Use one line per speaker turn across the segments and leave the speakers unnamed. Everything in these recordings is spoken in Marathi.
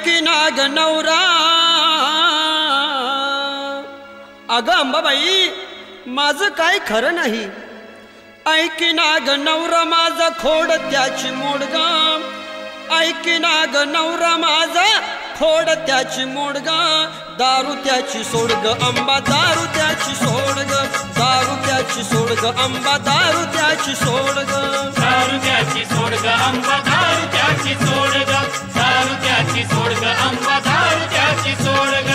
ऐकी नाग नवरा अगं अंबाबाई माझं काय खरं नाही। ऐकी नाग नवरा माझा खोड त्याची मोडगा, ऐकी नाग नवरा माझा खोड त्याची मोडगा, दारू त्याची सोडग अंबा दारू त्याची सोडग, दारू त्याची सोडग अंबा दारू त्याची सोडग,
दारू त्याची सोडग अंबा दारू त्याची सोडग, दारू त्याची सोडग अंबा दारू त्याची सोडग।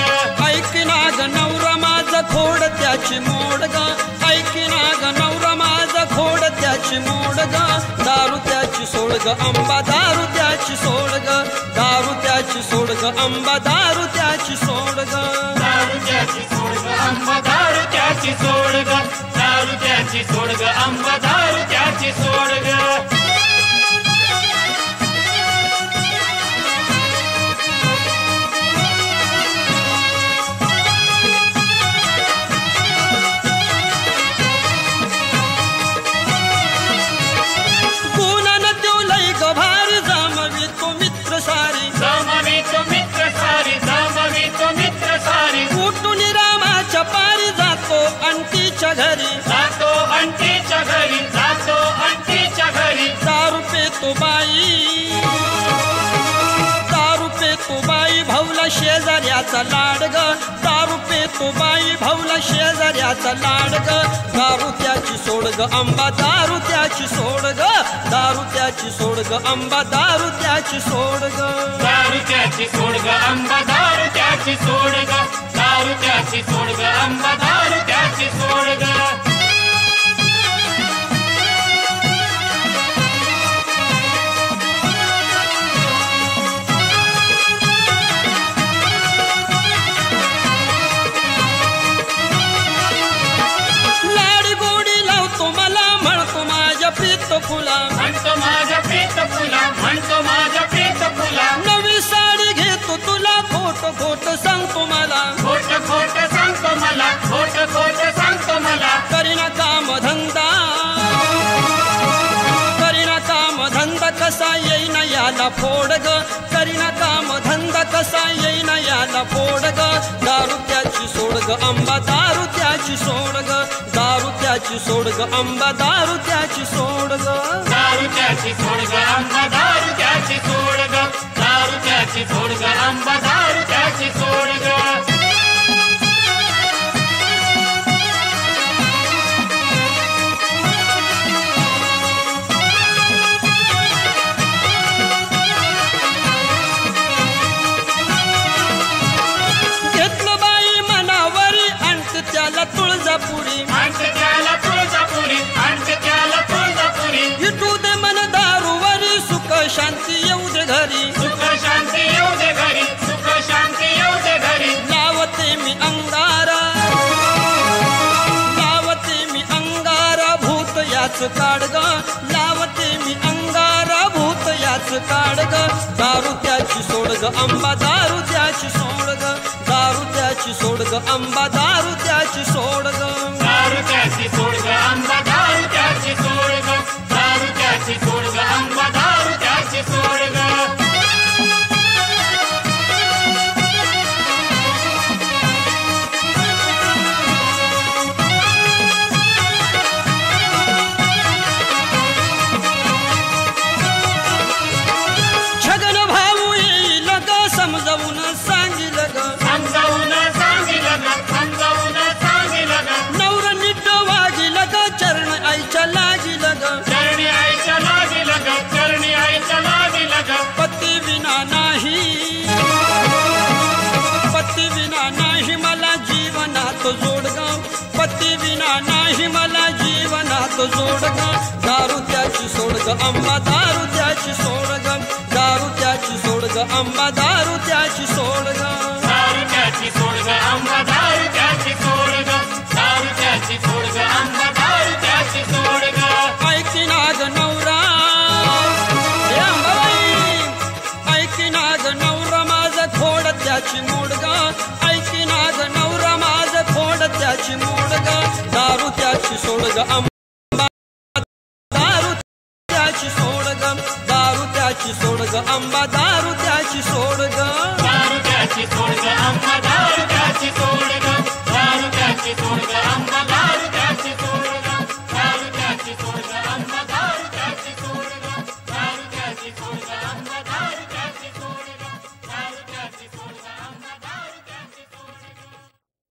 ऐकी नाग नवरा माझा खोड त्याची मोडगा, ऐकी नाग नवरा माझा खोड त्याची मोडगा, दारू त्याची सोडग अंबा दारू त्याची सोडग, दारू त्याची सोडग अंबा दारू त्याची सोडग,
दारू त्याची सोडग अंबा दारू त्याची सोडग, दारू त्याची सोडग अंबा दारू त्याची सोडग।
घरी
जातो अंटीच्या घरी, जातो अंटीच्या घरी,
दारू पेतो बाई, दारू पेतो बाई भाऊला शेजाऱ्याचा लाडग, दारू पेतो बाई भाऊला शेजाऱ्याचा लाडग, दारू त्याची सोडग अंबा दारू त्याची सोडग, दारू त्याची सोडग अंबा दारू त्याची सोडग,
दारू त्याची सोडग अंबा दारू त्याची सोडग, दारू त्याची सोडग अंबा दारू त्याची सोडग।
लाडी गोडी लावतो मला म्हणतो माझ्या प्रीत फुला,
म्हणतो माझ्या प्रीत फुला, म्हणतो माझ्या प्रीत फुला,
नवी साडी घेतो तुला खोट खोट सांगतो मला,
खोट खोट सांगतो मला, खोट खोट सांगतो मला,
करीना काम धंदा, करीना काम धंदा कसा येईना याला फोड ग, करीना काम धंदा कसा येईना याला फोड ग, दारू त्याची सोडग अंबा दारू त्याची सोडग, दारू त्याची सोडग अंबा दारू त्याची सोडग,
दारू त्याची सोडग अंबा दारू त्याची सोडग, दारू त्याची सोडग अंबा दारू त्याची सोडग।
तुळजापुरी
आणते त्याला तुळजापुरी, आणते त्याला तुळजापुरी,
विटू दे मन दारूवरी सुख शांती येऊ दे घरी,
सुख शांती येऊ दे घरी, सुख शांती येऊ दे घरी,
लावते मी अंगारा, लावते मी अंगारा भूत याच काढग, लावते मी अंगारा भूत याच काढग, दारू त्याची सोडग अंबा दारू त्याची सोडग, दारू त्याची सोडग अंबा दारू त्याची सोडग,
दारू त्याची सोडग अंबा दारू त्याची सोडग, दारू त्याची सोडग अंबा दारू त्याची सोडग।
छगन भाऊ येईल ग समजावून सांगितलं ग,
समजावून सांगितलं ग, समजावून सांगितलं ग,
नवर नीट वागिलं ग चरण आईच्या लागिलं ग,
चरणी आईच्या लागिलं ग, चरणी आईच्या लागिलं ग,
पती विना नाही, पती विना नाही मला जीवनात जोडग, पती विना नाही मला जीवनात जोडग, दारू त्याची सोडग अंबा दारू त्याची सोडग, दारू त्याची सोडग अंबा दारू त्याची सोडग,
दारू त्याची सोडग अंबा दारू त्याची सोडग, दारू त्याची सोडग अंबा दारू त्याची सोडग।
ऐकी नाग नवरा हे अंबाबाई, ऐकी नाग नवरा माझा खोड त्याची मोडगा, ऐकी नाग नवरा माझा खोड त्याची मोडगा, दारू त्याची सोडग अंबा दारू त्याची सोडग, दारू त्याची सोडग ग आंबा दारू त्याची सोड ग
दारू त्याची सोड ग आंबा दारू त्याची सोड ग दारू त्याची सोड ग आंबा